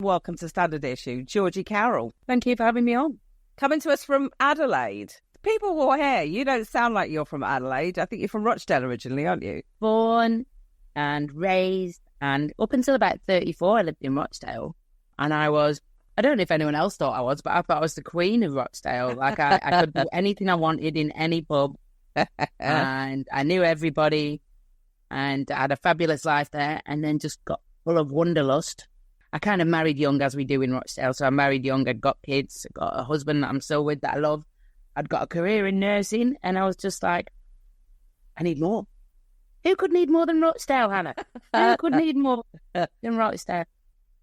Welcome to Standard Issue, Georgie Carroll. Thank you for having me on. Coming to us from Adelaide. People will hear, you don't sound like you're from Adelaide. I think you're from Rochdale originally, aren't you? Born and raised, and up until about 34, I lived in Rochdale. And I don't know if anyone else thought I was, but I thought I was the queen of Rochdale. Like I could do anything I wanted in any pub. And I knew everybody. And I had a fabulous life there, and then just got full of wanderlust. I kind of married young, as we do in Rochdale. So I married young, I'd got kids, got a husband that I'm still with that I love. I'd got a career in nursing, and I was just like, I need more. Who could need more than Rochdale, Hannah? Who could need more than Rochdale?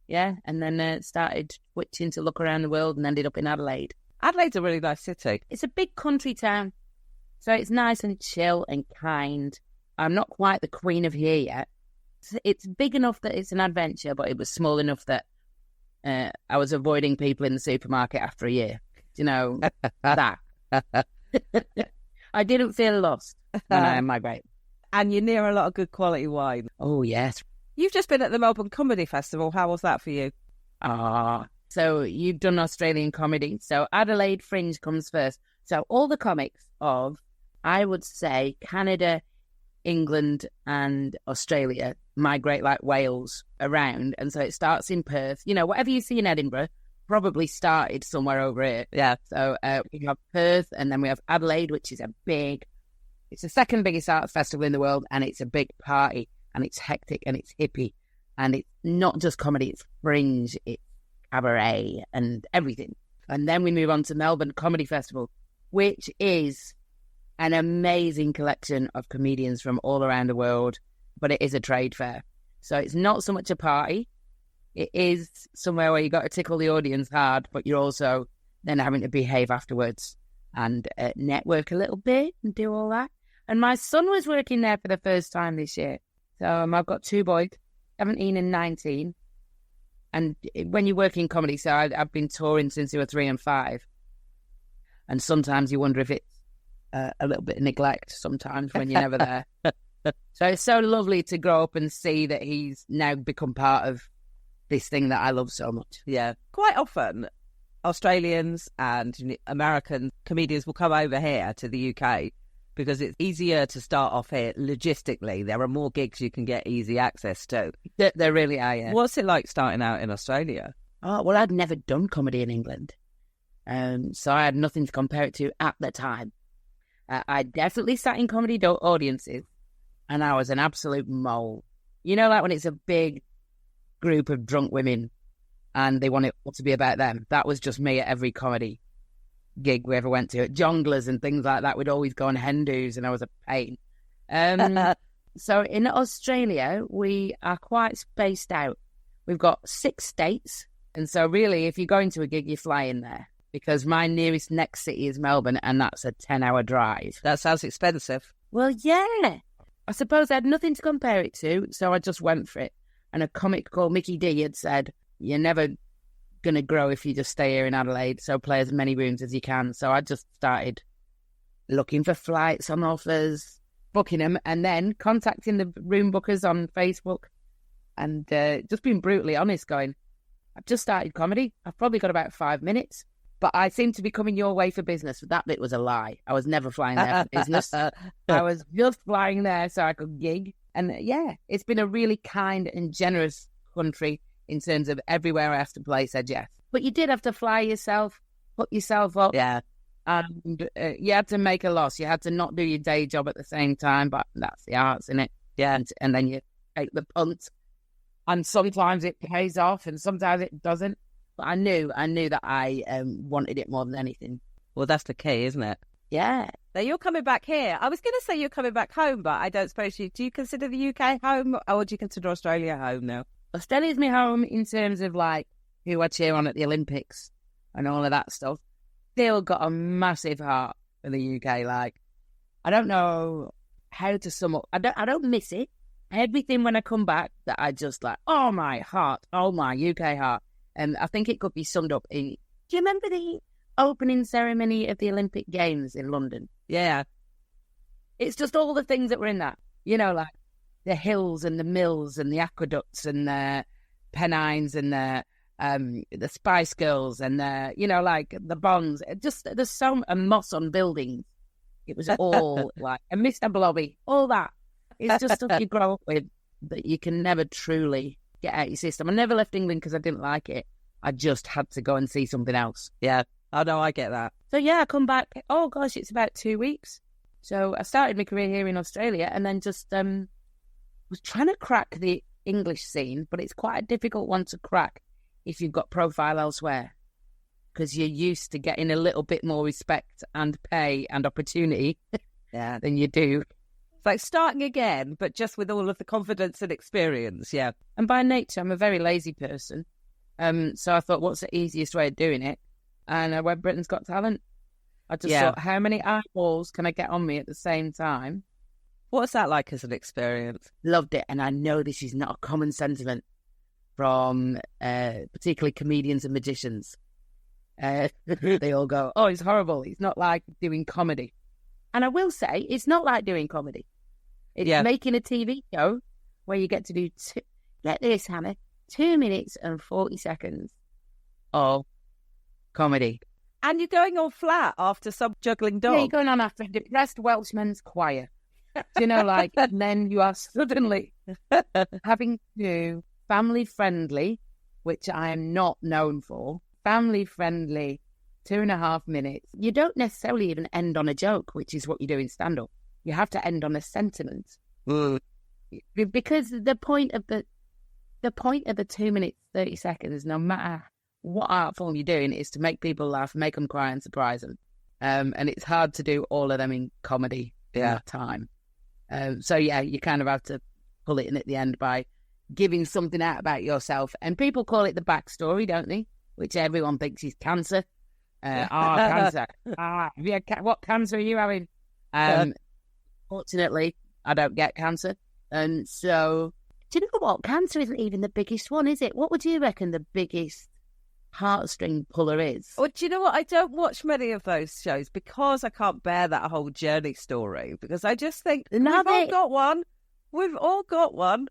Yeah, and then started switching to look around the world and ended up in Adelaide. Adelaide's a really nice city. It's a big country town, so it's nice and chill and kind. I'm not quite the queen of here yet. It's big enough that it's an adventure, but it was small enough that I was avoiding people in the supermarket after a year. You know, that. I didn't feel lost when I migrated. And you're near a lot of good quality wine. Oh, yes. You've just been at the Melbourne Comedy Festival. How was that for you? So you've done Australian comedy. So Adelaide Fringe comes first. So all the comics of, I would say, Canada, England and Australia migrate like whales around. And so it starts in Perth. You know, whatever you see in Edinburgh probably started somewhere over here. Yeah. So we have Perth, and then we have Adelaide, which is it's the second biggest arts festival in the world, and it's a big party, and it's hectic, and it's hippie, and it's not just comedy, it's fringe, it's cabaret, and everything. And then we move on to Melbourne Comedy Festival, which is an amazing collection of comedians from all around the world, but it is a trade fair. So it's not so much a party. It is somewhere where you got to tickle the audience hard, but you're also then having to behave afterwards and network a little bit and do all that. And my son was working there for the first time this year. So I've got two boys, 17 and 19. And when you work in comedy, so I've been touring since they were 3 and 5. And sometimes you wonder if it's a little bit of neglect sometimes when you're never there. So it's so lovely to grow up and see that he's now become part of this thing that I love so much. Yeah. Quite often, Australians and American comedians will come over here to the UK because it's easier to start off here logistically. There are more gigs you can get easy access to. There really are, yeah. What's it like starting out in Australia? Oh, well, I'd never done comedy in England. So I had nothing to compare it to at the time. I definitely sat in comedy audiences, and I was an absolute mole. You know, like when it's a big group of drunk women and they want it all to be about them. That was just me at every comedy gig we ever went to. At jonglers and things like that, we'd always go on hen dos, and I was a pain. So in Australia, we are quite spaced out. We've got 6 states, and so really, if you're going to a gig, you fly in there. Because my nearest next city is Melbourne, and that's a 10-hour drive. That sounds expensive. Well, yeah. I suppose I had nothing to compare it to, so I just went for it. And a comic called Mickey D had said, you're never going to grow if you just stay here in Adelaide, so play as many rooms as you can. So I just started looking for flights on offers, booking them, and then contacting the room bookers on Facebook, and just being brutally honest, going, I've just started comedy. I've probably got about 5 minutes. But I seem to be coming your way for business. That bit was a lie. I was never flying there for business. I was just flying there so I could gig. And yeah, it's been a really kind and generous country in terms of everywhere I have to play said yes. But you did have to fly yourself, put yourself up. Yeah. And you had to make a loss. You had to not do your day job at the same time. But that's the arts, isn't it? Yeah. And then you take the punt. And sometimes it pays off and sometimes it doesn't. But I knew that I wanted it more than anything. Well, that's the key, isn't it? Yeah. So you're coming back here. I was going to say you're coming back home, but I don't suppose do you consider the UK home, or do you consider Australia home now? Australia's my home in terms of like who I cheer on at the Olympics and all of that stuff. Still got a massive heart for the UK. Like, I don't know how to sum up. I don't miss it. Everything when I come back that I just like, oh my heart, oh my UK heart. And I think it could be summed up in, do you remember the opening ceremony of the Olympic Games in London? Yeah. It's just all the things that were in that. You know, like the hills and the mills and the aqueducts and the Pennines and the the Spice Girls and like the Bonds. Just there's so and moss on buildings. It was all like and Mr. Blobby, all that. It's just stuff you grow up with that you can never truly get out your system. I never left England because I didn't like it. I just had to go and see something else. Yeah. Oh, no, I get that. So, yeah, I come back. Oh, gosh, it's about 2 weeks. So I started my career here in Australia and then just was trying to crack the English scene, but it's quite a difficult one to crack if you've got profile elsewhere because you're used to getting a little bit more respect and pay and opportunity than you do. It's like starting again, but just with all of the confidence and experience, yeah. And by nature, I'm a very lazy person. So I thought, what's the easiest way of doing it? And I went Britain's Got Talent. I just thought, how many eyeballs can I get on me at the same time? What's that like as an experience? Loved it. And I know this is not a common sentiment from particularly comedians and magicians. They all go, oh, it's horrible. It's not like doing comedy. And I will say, it's not like doing comedy. It's making a TV show where you get to do, get this, Hannah, 2 minutes and 40 seconds of comedy. And you're going all flat after some juggling dog. Yeah, you're going on after a depressed Welshman's choir. And then you are suddenly having to do family-friendly, which I am not known for, family-friendly 2.5 minutes. You don't necessarily even end on a joke, which is what you do in stand-up. You have to end on a sentiment. Because the point of the 2 minutes, 30 seconds, no matter what art form you're doing, is to make people laugh, make them cry and surprise them. And it's hard to do all of them in comedy in that time. So, you kind of have to pull it in at the end by giving something out about yourself. And people call it the backstory, don't they? Which everyone thinks is cancer. Cancer. What cancer are you having? Fortunately, I don't get cancer. And so, do you know what? Cancer isn't even the biggest one, is it? What would you reckon the biggest heartstring puller is? Well, do you know what? I don't watch many of those shows because I can't bear that whole journey story. Because I just think we've all got one. We've all got one.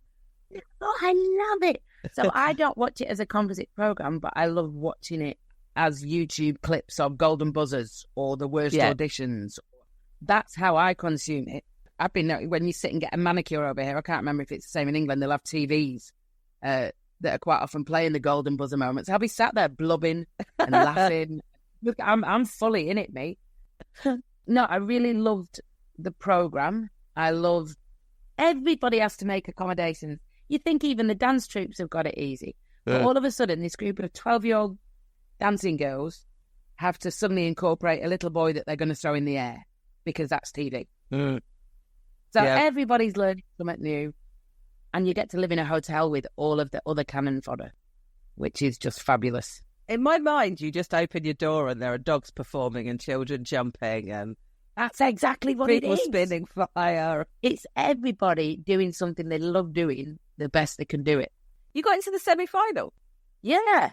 Oh, I love it. So I don't watch it as a composite program, but I love watching it as YouTube clips of Golden Buzzers or the worst auditions. That's how I consume it. I've been, when you sit and get a manicure over here, I can't remember if it's the same in England, they'll have TVs that are quite often playing the Golden Buzzer moments. I'll be sat there blubbing and laughing. Look, I'm fully in it, mate. No, I really loved the programme. I loved everybody has to make accommodations. You think even the dance troupes have got it easy. But all of a sudden, this group of 12-year-old dancing girls have to suddenly incorporate a little boy that they're going to throw in the air because that's TV. So everybody's learning something new, and you get to live in a hotel with all of the other cannon fodder, which is just fabulous. In my mind, you just open your door and there are dogs performing and children jumping and that's exactly what it is. People spinning fire. It's everybody doing something they love doing the best they can do it. You got into the semi-final? Yeah.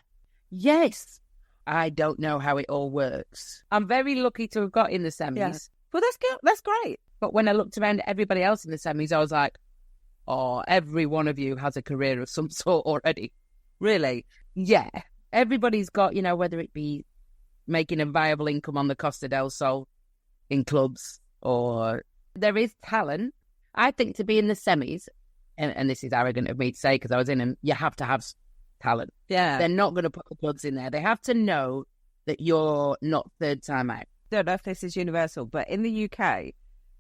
Yes. I don't know how it all works. I'm very lucky to have got in the semis. Yeah. Well, that's good. That's great. But when I looked around at everybody else in the semis, I was like, oh, every one of you has a career of some sort already. Really? Yeah. Everybody's got, whether it be making a viable income on the Costa del Sol in clubs or there is talent. I think to be in the semis, and this is arrogant of me to say because I was in them, you have to have talent. Yeah. They're not going to put the clubs in there. They have to know that you're not third time out. I don't know if this is universal, but in the UK,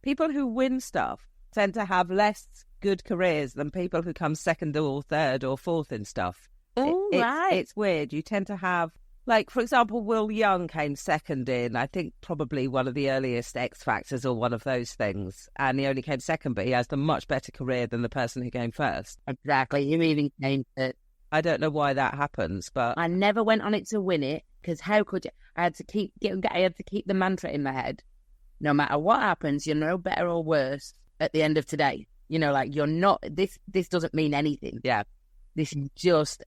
people who win stuff tend to have less good careers than people who come second or third or fourth in stuff. Right. It's weird. You tend to have, like, for example, Will Young came second in, I think, probably one of the earliest X Factors or one of those things. And he only came second, but he has a much better career than the person who came first. Exactly. You even came third. I don't know why that happens, but I never went on it to win it because how could you? I had to keep the mantra in my head. No matter what happens, you're no better or worse at the end of today. You're not. This doesn't mean anything. Yeah, this is just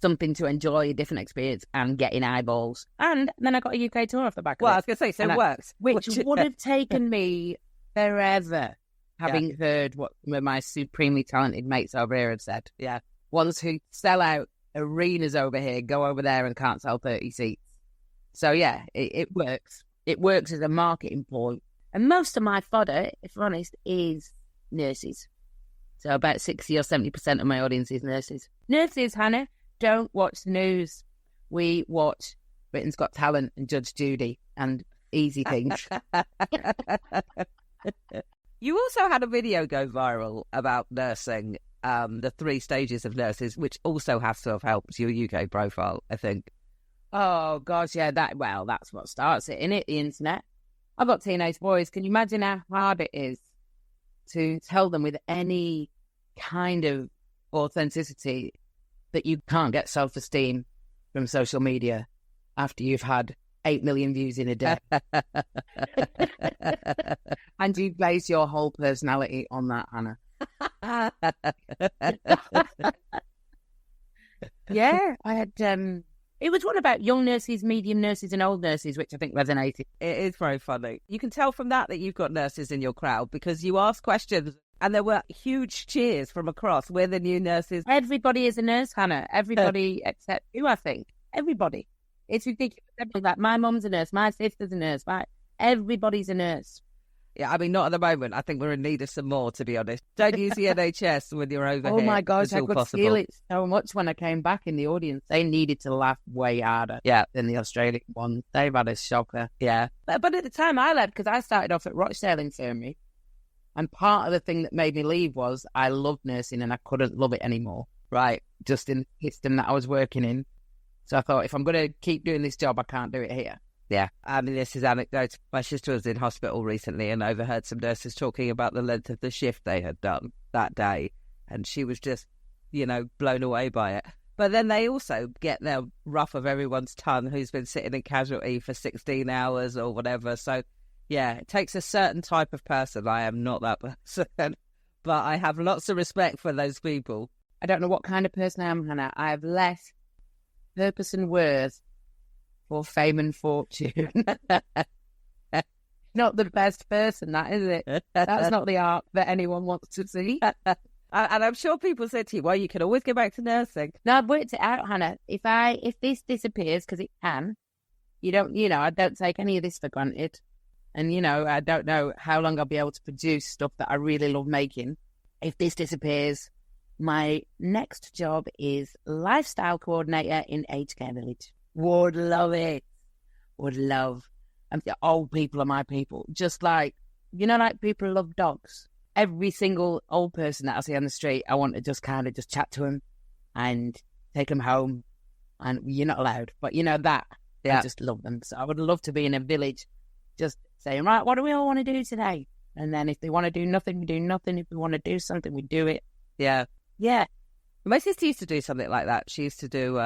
something to enjoy, a different experience, and getting eyeballs. And then I got a UK tour off the back of it. Well, I was going to say, so it works, which would have taken me forever, having heard what some of my supremely talented mates over here have said. Yeah. Ones who sell out arenas over here, go over there and can't sell 30 seats. So, yeah, it works. It works as a marketing point. And most of my fodder, if we're honest, is nurses. So about 60 or 70% of my audience is nurses. Nurses, Hannah, don't watch the news. We watch Britain's Got Talent and Judge Judy and easy things. You also had a video go viral about nursing, the 3 stages of nurses, which also has to have helped your UK profile, I think. Oh, gosh, yeah, that's what starts it, innit? The internet. I've got teenage boys. Can you imagine how hard it is to tell them with any kind of authenticity that you can't get self-esteem from social media after you've had 8 million views in a day? And you base your whole personality on that, Hannah. Yeah, I had... It was one about young nurses, medium nurses and old nurses, which I think resonated. It is very funny. You can tell from that you've got nurses in your crowd because you ask questions and there were huge cheers from across. We're the new nurses. Everybody is a nurse, Hannah. Everybody except you, I think. Everybody. It's ridiculous. Like, my mum's a nurse, my sister's a nurse, everybody's a nurse. Yeah, I mean, not at the moment. I think we're in need of some more, to be honest. Don't use the NHS when you're over here. Oh my gosh, I could possible. feel it so much when I came back in the audience. They needed to laugh way harder than the Australian ones. They've had a shocker. Yeah. But at the time I left, because I started off at Rochdale Infirmary, and part of the thing that made me leave was I loved nursing and I couldn't love it anymore. Right. Just in the system that I was working in. So I thought, if I'm going to keep doing this job, I can't do it here. Yeah, I mean, this is anecdote. My sister was in hospital recently and overheard some nurses talking about the length of the shift they had done that day. And she was just, blown away by it. But then they also get their rough of everyone's tongue who's been sitting in casualty for 16 hours or whatever. So, yeah, it takes a certain type of person. I am not that person. But I have lots of respect for those people. I don't know what kind of person I am, Hannah. I have less purpose and worth for fame and fortune. Not the best person, that, is it? That's not the arc that anyone wants to see. And I'm sure people said to you, well, you can always go back to nursing. No, I've worked it out, Hannah. If this disappears, because it can, I don't take any of this for granted. And, I don't know how long I'll be able to produce stuff that I really love making. If this disappears, my next job is lifestyle coordinator in aged care village. Would love it. Would love. And the old people are my people. Just like, like people love dogs. Every single old person that I see on the street, I want to just kind of just chat to them and take them home. And you're not allowed, but that. I just love them. So I would love to be in a village just saying, right, what do we all want to do today? And then if they want to do nothing, we do nothing. If we want to do something, we do it. Yeah. Yeah. My sister used to do something like that. She used to do,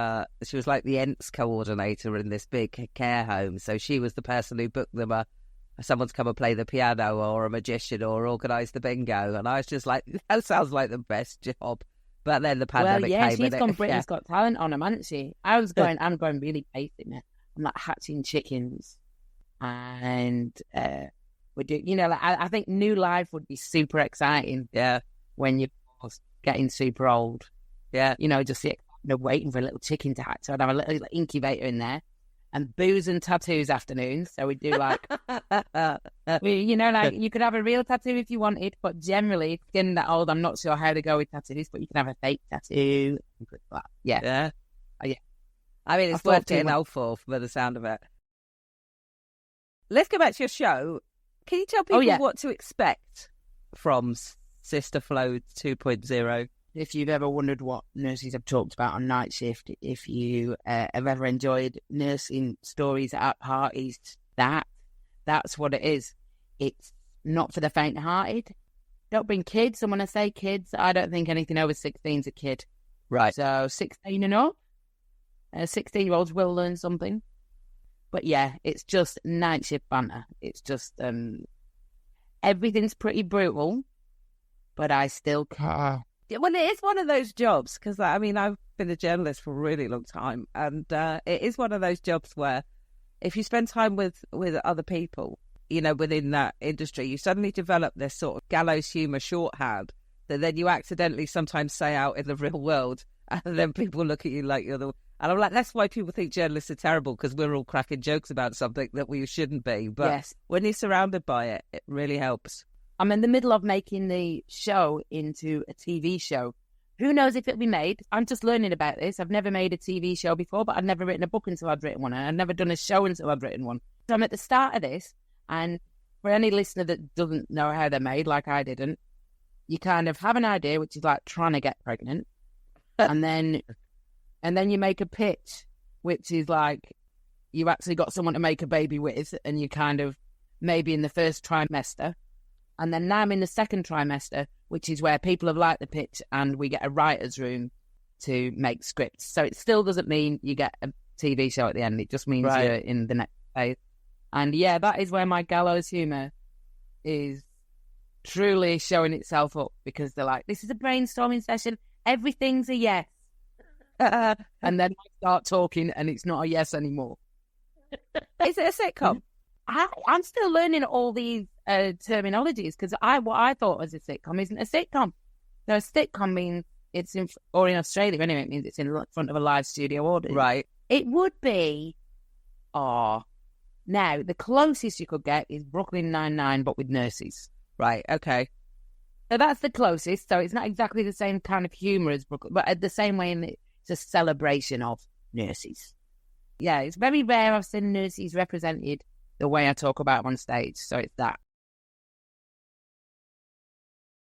she was like the ENTS coordinator in this big care home. So she was the person who booked them someone to come and play the piano or a magician or organise the bingo. And I was just like, that sounds like the best job. But then the pandemic came. She's gone Britain's Got Talent on them, hasn't she? I'm going really basic now. I'm like hatching chickens. And we do, I think new life would be super exciting. Yeah. When you're getting super old. Yeah. Just waiting for a little chicken to hatch. So I'd have a little incubator in there and booze and tattoos afternoons. So we do like, you could have a real tattoo if you wanted, but generally, getting that old, I'm not sure how to go with tattoos, but you can have a fake tattoo. Yeah. Yeah. Yeah. I mean, it's worth getting old for the sound of it. Let's go back to your show. Can you tell people what to expect from Sister Flow 2.0? If you've ever wondered what nurses have talked about on night shift, if you have ever enjoyed nursing stories at parties, that's what it is. It's not for the faint-hearted. Don't bring kids. And when I say kids, I don't think anything over 16 is a kid. Right. So 16 and up, 16-year-olds will learn something. But yeah, it's just night shift banter. It's just, everything's pretty brutal, but I still care. Well, it is one of those jobs, because, I've been a journalist for a really long time, and it is one of those jobs where if you spend time with other people, within that industry, you suddenly develop this sort of gallows humour shorthand that then you accidentally sometimes say out in the real world And then people look at you like you're the... And I'm like, that's why people think journalists are terrible, because we're all cracking jokes about something that we shouldn't be. But Yes. when you're surrounded by it, it really helps. I'm in the middle of making the show into a TV show. Who knows if it'll be made? I'm just learning about this. I've never made a TV show before, but I've never written a book until I've written one. And I've never done a show until I've written one. So I'm at the start of this. And for any listener that doesn't know how they're made, like I didn't, you kind of have an idea, which is like trying to get pregnant. and then you make a pitch, which is like you've actually got someone to make a baby with, and you kind of maybe in the first trimester. And then now I'm in the second trimester, which is where people have liked the pitch and we get a writer's room to make scripts. So it still doesn't mean you get a TV show at the end. It just means you're in the next phase. And yeah, that is where my gallows humour is truly showing itself up, because they're like, this is a brainstorming session. Everything's a yes. And then I start talking and it's not a yes anymore. Is it a sitcom? I'm still learning all these terminologies, because what I thought was a sitcom isn't a sitcom. So a sitcom means it's in Australia anyway, it means it's in front of a live studio audience. Right. It would be, now the closest you could get is Brooklyn Nine-Nine, but with nurses. Right, okay. So that's the closest. So it's not exactly the same kind of humour as Brooklyn, but the same way it's a celebration of nurses. Yeah, it's very rare I've seen nurses represented the way I talk about them on stage. So it's that.